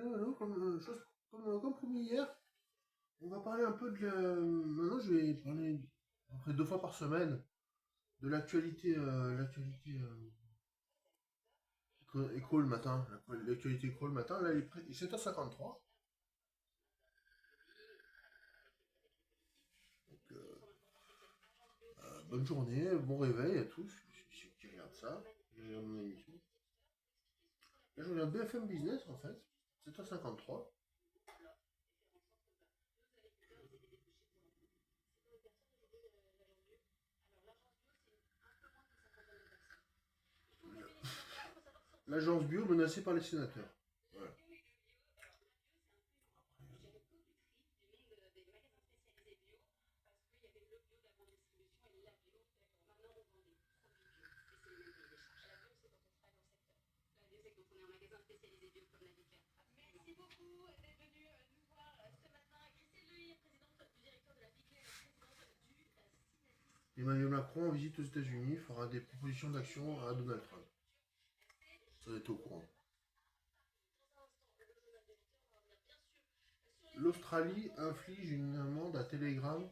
Hello, comme promis hier, on va parler un peu de la... Maintenant, je vais parler à peu près 2 fois par semaine de l'actualité éco le matin. L'actualité éco le matin, là, il est 7h53. Donc, bonne journée, bon réveil à tous, ceux qui regardent ça, qui regardent mon émission. Là, je regarde BFM Business, en fait, 7h53. L'agence bio menacée par les sénateurs. Voilà. Emmanuel Macron, en visite aux États-Unis, fera des propositions d'action à Donald Trump. Ça va être au courant. L'Australie inflige une amende à Telegram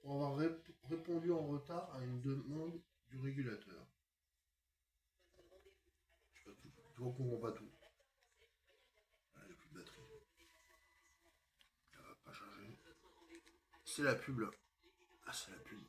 pour avoir répondu en retard à une demande du régulateur. Je sais pas tout. Tu vois, on comprend pas tout. Ah, j'ai plus de batterie. Ça va pas charger. C'est la pub là. Ah, c'est la pub.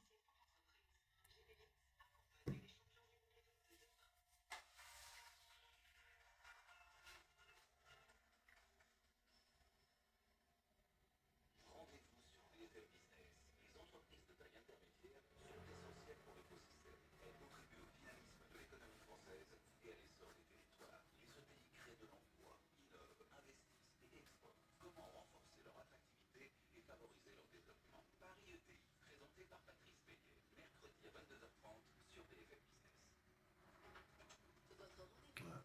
Ouais.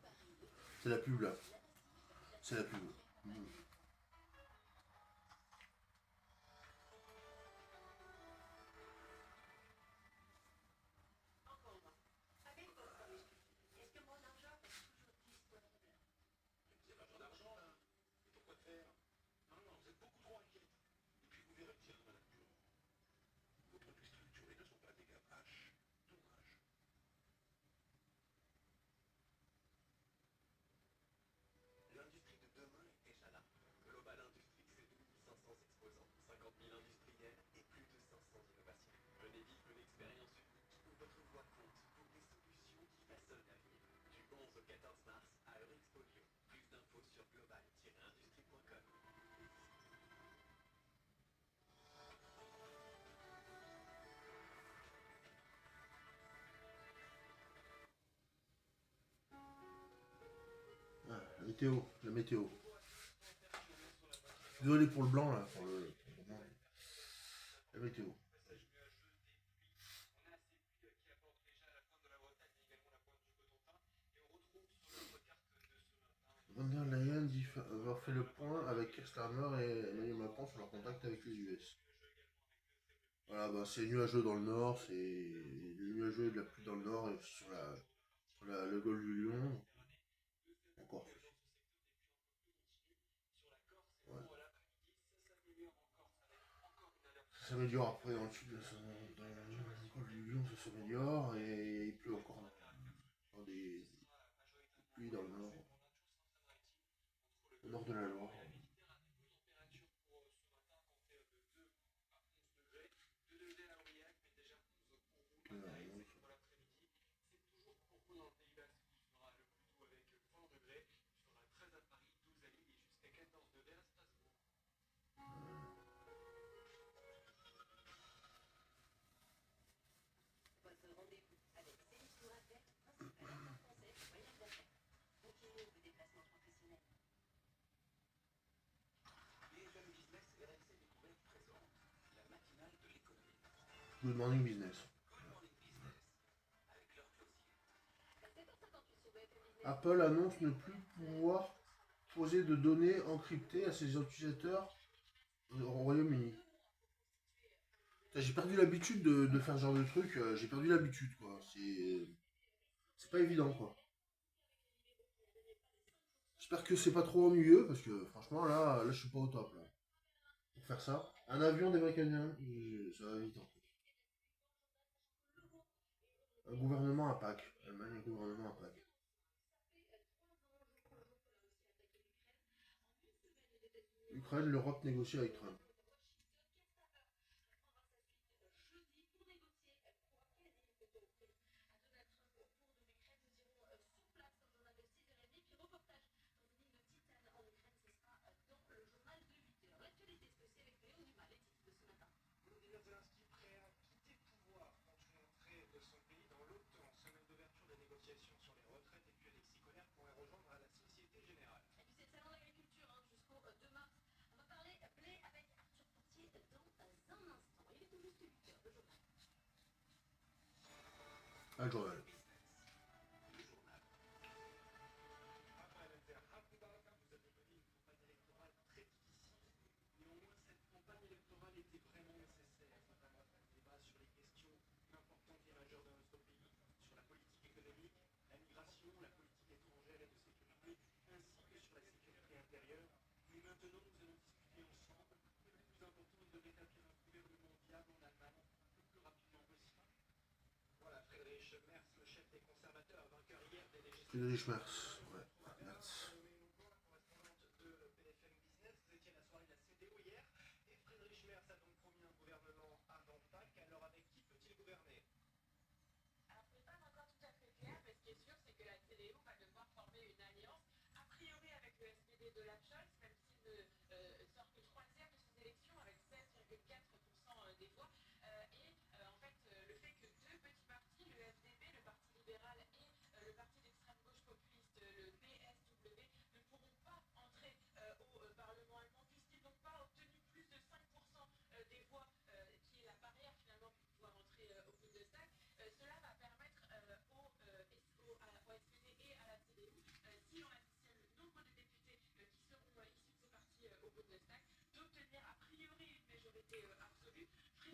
C'est la pub là. C'est la pub. Mmh. Ah, la météo. La météo. Désolé pour le blanc là. La météo. Von der Leyen dit avoir fait le point avec Keir Starmer et Emmanuel Macron sur leur contact avec les US. Voilà, bah, c'est nuageux dans le nord, c'est nuageux et de la pluie dans le nord et aussi sur le golfe du Lion. Encore. Ouais. Ça s'améliore après dans le sud, dans le golfe du Lion, ça s'améliore et il pleut encore dans des pluies dans le nord, au nord de la Loire. Good morning business. Apple annonce ne plus pouvoir poser de données encryptées à ses utilisateurs au Royaume-Uni. J'ai perdu l'habitude de faire ce genre de truc, j'ai perdu l'habitude quoi. C'est pas évident quoi. J'espère que c'est pas trop ennuyeux, parce que franchement, là je suis pas au top. Là. Pour faire ça. Un avion des Britanniens, ça va vite en fait. Un gouvernement à Pâques. Allemagne, un gouvernement à Pâques. Ukraine, l'Europe négocie avec Trump. Ah, le journal. Friedrich Merz. Ouais, Merz.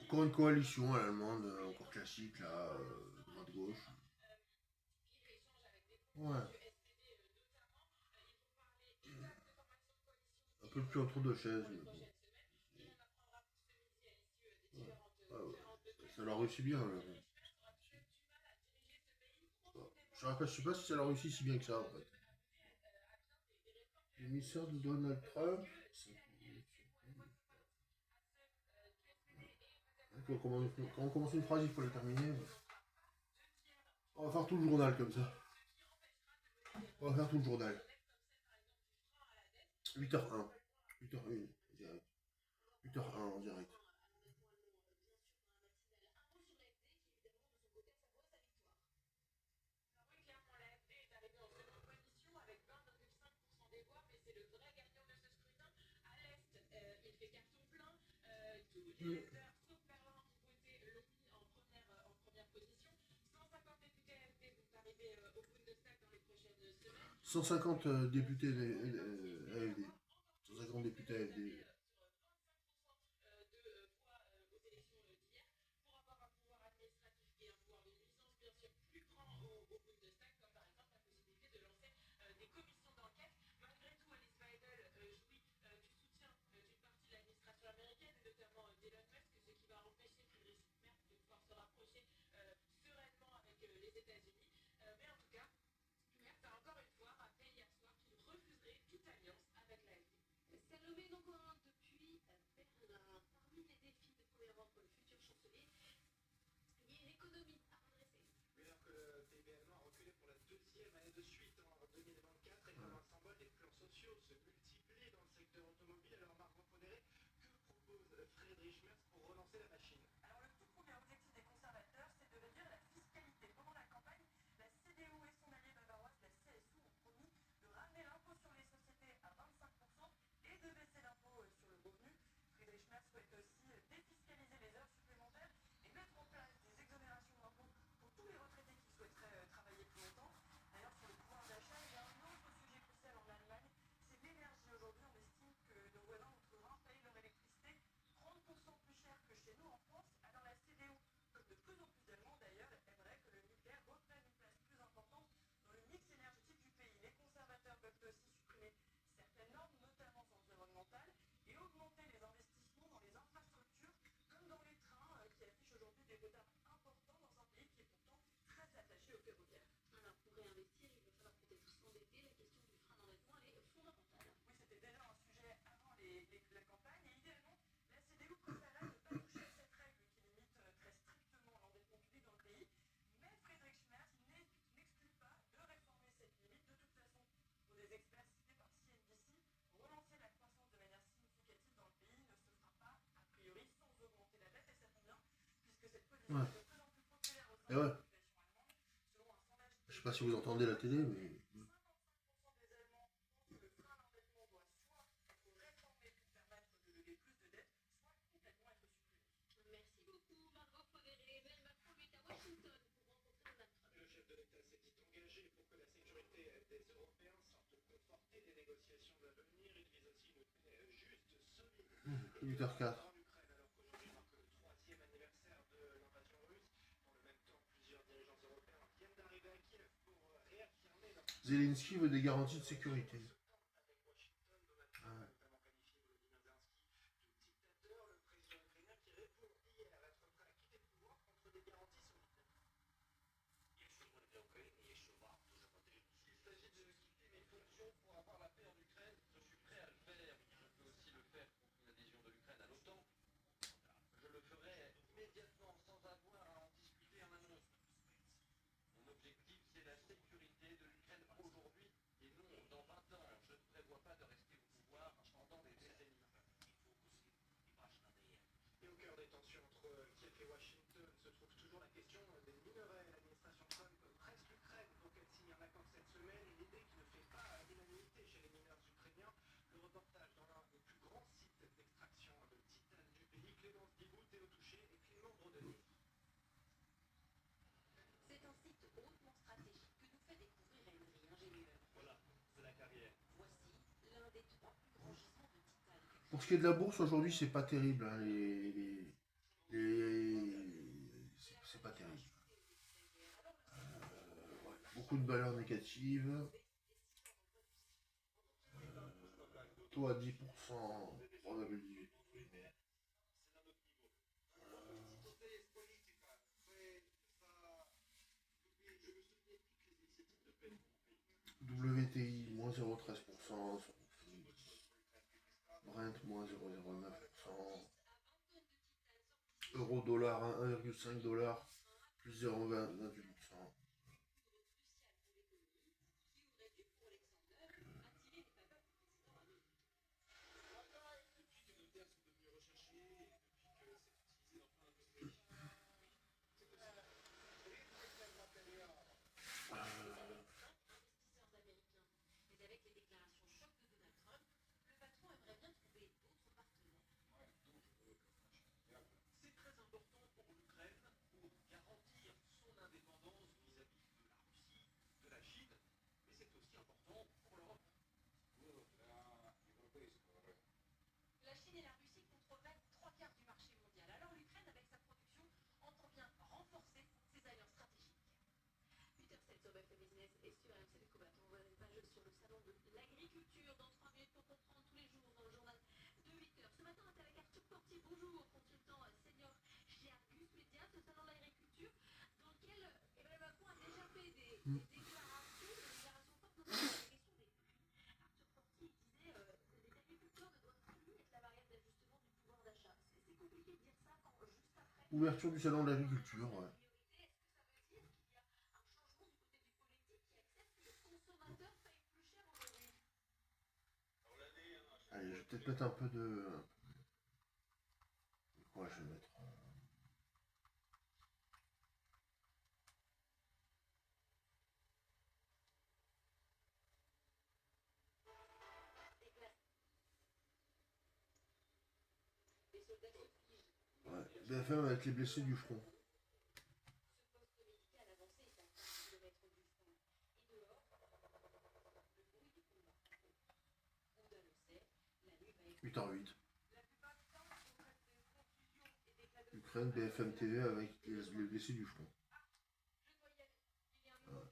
Encore une coalition à l'allemande, encore classique là, droite-gauche. Ouais. Un peu plus entre deux chaises, mais bon. Ouais. Ah ouais. Ça leur réussit bien. Là. Je sais pas si ça leur réussit si bien que ça en fait. L'émissaire de Donald Trump. Quand on commence une phrase, il faut la terminer. On va faire tout le journal comme ça. On va faire tout le journal. 8h01. 8h01 en direct. 8h01 en direct. Mm. 150 députés AFD. 150 députés AFD. Ouais. Et ouais. Je sais pas si vous entendez la télé, mais huit heures 04. Zelensky veut des garanties de sécurité. Ouais. Pour ce qui est de la bourse, aujourd'hui, c'est pas terrible, hein, c'est pas terrible. Ouais. Beaucoup de valeurs négatives. Taux à 10%, 3,18. WTI, moins 0,13%. Brent, moins 0,09%. Euro-dollar, 1,5 $, plus 0,28%. Mm. Ouverture du salon de l'agriculture, ouais. Allez, je vais peut-être mettre un peu de. Ouais, je vais mettre. Ouais. BFM avec les blessés du front. Huit h 08. Ukraine, BFM TV avec les blessés du front. Ouais.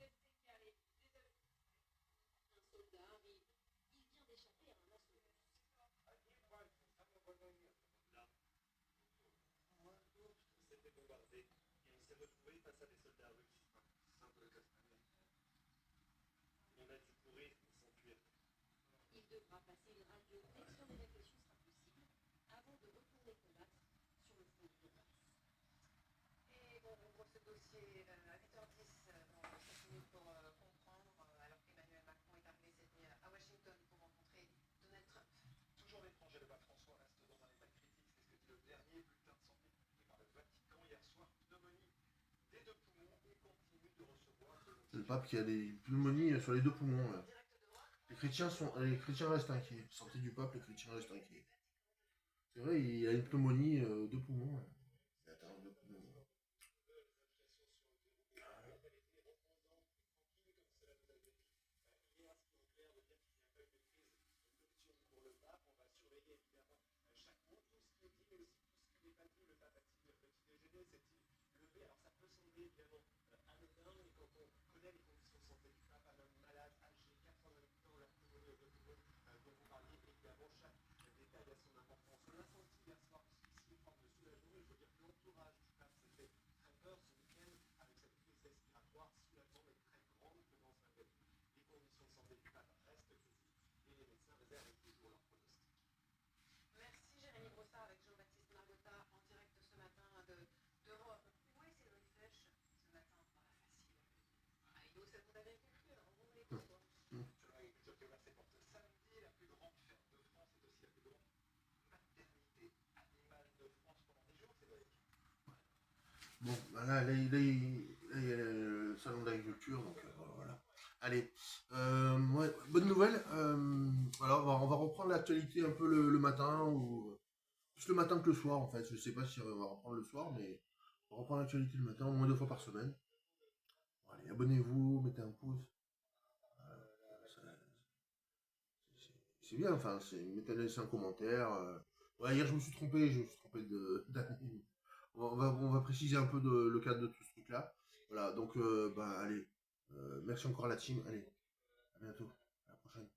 C'est le pape qui a des pneumonies sur les deux poumons. Là. Les chrétiens restent inquiets. Santé du pape, les chrétiens restent inquiets. C'est vrai, il a une pneumonie deux poumons. Là. Il a atteint deux poumons. Bon, bah là, il y a le salon d'agriculture, donc voilà. Allez, ouais, bonne nouvelle. Alors, on va reprendre l'actualité un peu le matin, ou plus le matin que le soir en fait. Je sais pas si on va reprendre le soir, mais on va reprendre l'actualité le matin, au moins deux fois par semaine. Bon, allez, abonnez-vous, mettez un pouce. Ça- c'est bien, enfin, laissez un commentaire. Ouais, hier je me suis trompé, d'année. On va préciser un peu le cadre de tout ce truc-là. Voilà, donc, bah, allez, merci encore à la team. Allez, à bientôt. À la prochaine.